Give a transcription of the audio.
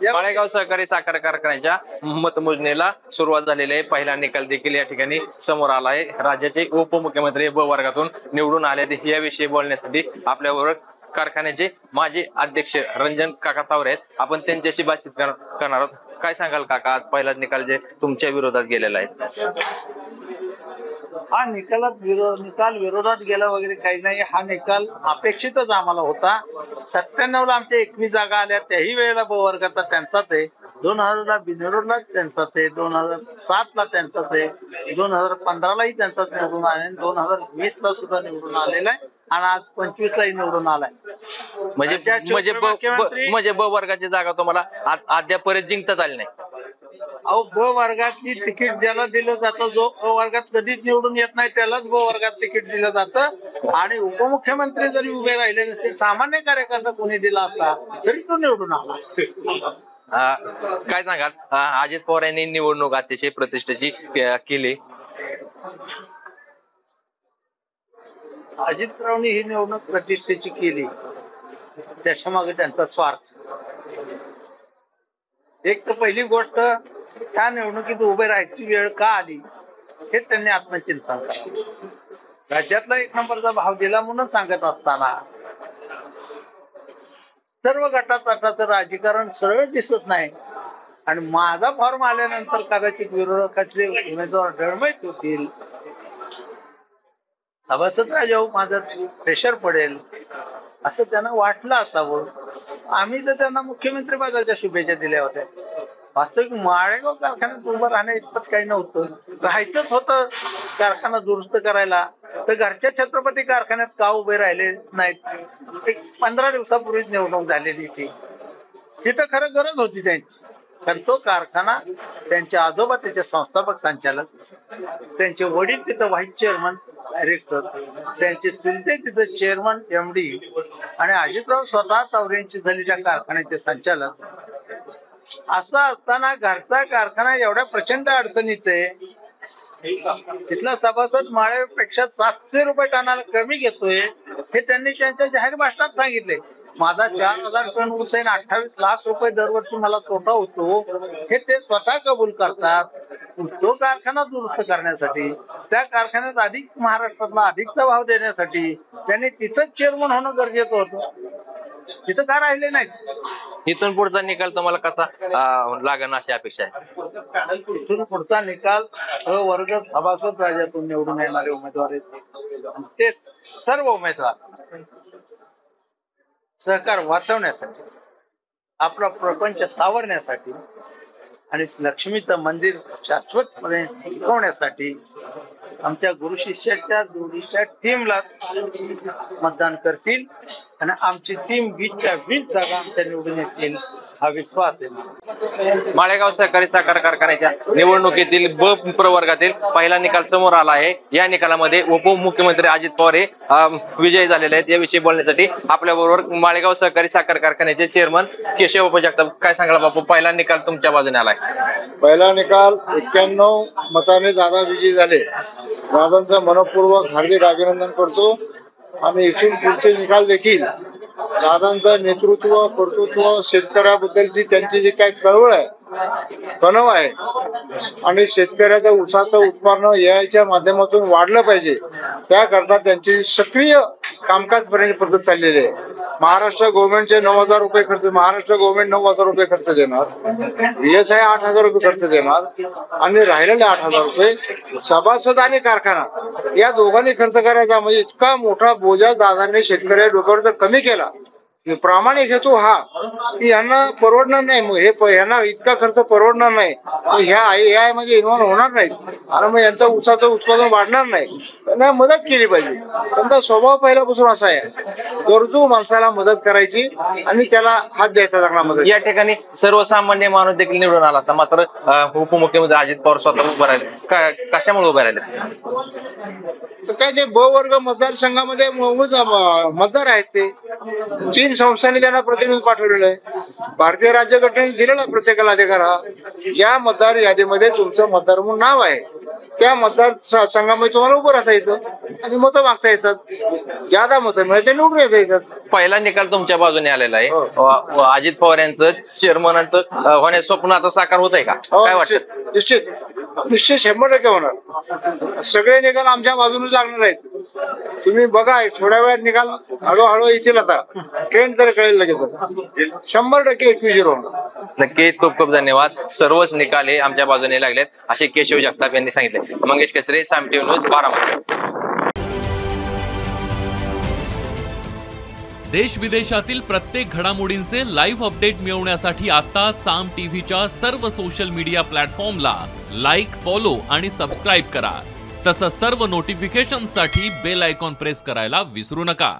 माळेगाव सहकारी साखर कारखान्याच्या मतमोजणीला सुरुवात झालेली आहे. पहिला निकाल देखील या ठिकाणी समोर आला आहे. राज्याचे उपमुख्यमंत्री ब वर्गातून निवडून आले याविषयी बोलण्यासाठी आपल्याबरोबर कारखान्याचे माजी अध्यक्ष रंजन काका तावरे आहेत. आपण त्यांच्याशी बातचीत करणार आहोत. काय सांगाल काका, आज पहिला निकाल जे तुमच्या विरोधात गेलेला आहे? हा निकाल विरोधात गेला वगैरे काही नाही. हा निकाल अपेक्षितच आम्हाला होता. 97 ला आमच्या 21 जागा आल्या, त्याही वेळेला ब वर्गाचा त्यांचाच आहे. 2000 ला बिनविरोधला त्यांचाच आहे. 2007 ला त्यांचाच आहे. 2015 लाही त्यांचाच निवडून आले. 2020 ला सुद्धा निवडून आलेला आहे आणि आज 25 लाही निवडून आलाय. म्हणजे ब वर्गाची जागा तुम्हाला अद्यापर्यंत जिंकताच आली नाही? अहो, ब वर्गाची तिकीट ज्याला दिलं जातं, जो ब वर्गात कधीच निवडून येत नाही त्यालाच ब वर्गात तिकीट दिलं जातं. आणि उपमुख्यमंत्री जरी उभे राहिले नसते, सामान्य कार्यकर्ता कोणी दिला असता तरी तो निवडून आला. काय सांगाल, अजित पवार यांनी निवडणूक अतिशय प्रतिष्ठेची केली. अजितरावांनी ही निवडणूक प्रतिष्ठेची केली, त्याच्या मागे त्यांचा स्वार्थ. एक तर पहिली गोष्ट, त्या निवडणुकीत उभे राहायची वेळ का आली हे त्यांनी आत्मचिंतन करावं. राज्यातला 1 नंबरचा भाव दिला म्हणून सांगत असताना सर्व गटातटाचं राजकारण सरळ दिसत नाही. आणि माझा फॉर्म आल्यानंतर कदाचित विरोधकातले उमेदवार डळमळीत होतील, सभासद राजाऊ माझं प्रेशर पडेल असं त्यांना वाटलं असावं. आम्ही तर त्यांना मुख्यमंत्री पदाच्या शुभेच्छा दिल्या होत्या. वास्तविक माळेगाव कारखान्यात उभं राहण्या इतपत काही नव्हतं. राहायचंच होतं कारखाना दुरुस्त करायला, तर घरच्या छत्रपती कारखान्यात का उभे राहिले नाहीत? एक 15 दिवसापूर्वीच निवडणूक झालेली ती, तिथं खरं गरज होती त्यांची. कारण तो कारखाना, त्यांचे आजोबा त्याचे संस्थापक संचालक, त्यांचे वडील तिथं व्हाईस चेअरमन डायरेक्टर, त्यांचे चुलते तिथं चेअरमन MD, आणि अजितराव स्वतः तावरेंची झाली त्या कारखान्याचे संचालक. असं असताना घरचा कारखाना एवढ्या प्रचंड अडचणीत आहे, तिथला सभासद माळेपेक्षा 700 रुपये टनाला कमी घेतोय हे त्यांनी त्यांच्या जाहीर भाषणात सांगितले. माझा 4000 टन ऊस आहे, 28 लाख रुपये दरवर्षी मला तोटा होतो हे ते स्वतः कबूल करतात. तो कारखाना दुरुस्त करण्यासाठी, त्या कारखान्यात अधिक महाराष्ट्रातला अधिकचा भाव देण्यासाठी त्यांनी तिथंच चेअरमन होणं गरजेचं होतं. तिथं का राहिले नाहीत? इथून पुढचा निकाल तुम्हाला कसा लागण अशी अपेक्षा आहे? इथून पुढचा निकाल वर्ग सभासद राज्यातून निवडून येणारे उमेदवार आहेत. ते सर्व उमेदवार सहकार वाचवण्यासाठी, आपला प्रपंच सावरण्यासाठी आणि लक्ष्मीचं मंदिर शाश्वतपणे टिकवण्यासाठी आमच्या गुरु शिष्याच्या जोडीच्या टीमला मतदान करतील आणि आमची टीम 20च्या 20 जागा आमच्या निवडून येतील हा विश्वास आहे. माळेगाव सहकारी साखर कारखान्याच्या निवडणुकीतील ब प्रवर्गातील पहिला निकाल समोर आला आहे. या निकालामध्ये उपमुख्यमंत्री अजित पवार हे विजयी झालेले आहेत. याविषयी बोलण्यासाठी आपल्या बरोबर माळेगाव सहकारी साखर कारखान्याचे चेअरमन केशव जगताप. काय सांगाल बापू, पहिला निकाल तुमच्या बाजूने आलाय? पहिला निकाल 91 मताने दादा विजयी झाले. दादांचं मनपूर्वक हार्दिक अभिनंदन करतो. आणि इथून पुढचे निकाल देखील दादांचं नेतृत्व, कर्तृत्व, शेतकऱ्याबद्दलची त्यांची जी काही कळवळ आहे, कणव आहे, आणि शेतकऱ्याच्या ऊसाचं उत्पन्न याच्या माध्यमातून वाढलं पाहिजे, त्याकरता त्यांची सक्रिय कामकाज करण्याची पद्धत चाललेली आहे. महाराष्ट्र गव्हर्नमेंटचे 9000 रुपये खर्च, महाराष्ट्र गव्हर्नमेंट 9000 रुपये खर्च देणार, VSI 8000 रुपये खर्च देणार, आणि राहिलेले 8000 रुपये सभासद आणि कारखाना या दोघांनी खर्च करायचा. म्हणजे इतका मोठा बोजा दादांनी शेतकऱ्या डोक्यावर जर कमी केला, प्रामाणिक हेतू हा की यांना परवडणार नाही, मग हे यांना इतका खर्च परवडणार नाही, ह्या AI मध्ये इन्व्हॉल्व्ह होणार नाहीत, आणि मग यांचं ऊसाचं उत्पादन वाढणार नाही, त्यांना मदत केली पाहिजे. त्यांचा स्वभाव पहिल्यापासून असा आहे, गरजू माणसाला मदत करायची आणि त्याला हात द्यायचा चांगला मदत. या ठिकाणी सर्वसामान्य माणूस देखील निवडून आला होता, मात्र उपमुख्यमंत्री अजित पवार स्वतः उभे राहिले. कशामुळे उभे राहिले? तर काय, ते ब वर्ग मतदारसंघामध्ये मतदार आहेत, ते 3 संस्थांनी त्यांना प्रतिनिधी पाठवलेलं आहे. भारतीय राज्यघटनेने दिलेला प्रत्येकाला अधिकार हा. या मतदार यादीमध्ये तुमचं मतदार म्हणून नाव आहे, त्या मतदार संघामध्ये तुम्हाला उभं राहता येतं आणि मतं मागता येतात. ज्यादा मतं मिळते निवडून येता येतात. पहिला निकाल तुमच्या बाजूने आलेला आहे. हो. अजित पवार यांचं चेअरमनाचं होण्याचं स्वप्न आता साकार होत आहे का? हो, काय वाटतं? निश्चित निश्चित 100% होणार. सगळे निकाल आमच्या बाजूने लागणार आहेत. तुम्ही बघा थोड्या वेळात निकाल हळूहळू येतील. आता ट्रेंड तर कळेल लगेच. 100% एकविजय होणार. नक्कीच खूप खूप धन्यवाद. सर्वच निकाल हे आमच्या बाजूने लागलेत असे केशव जगताप यांनी सांगितले. मंगेश कचरे, साम टीव्ही न्यूज, बारामती. देश विदेशातील प्रत्येक घडामोडींचे लाईव्ह अपडेट मिळवण्यासाठी आता साम टीव्हीच्या सर्व सोशल मीडिया प्लॅटफॉर्मला लाईक, फॉलो आणि सबस्क्राईब करा. तसंच सर्व नोटिफिकेशनसाठी बेल आयकॉन प्रेस करायला विसरू नका.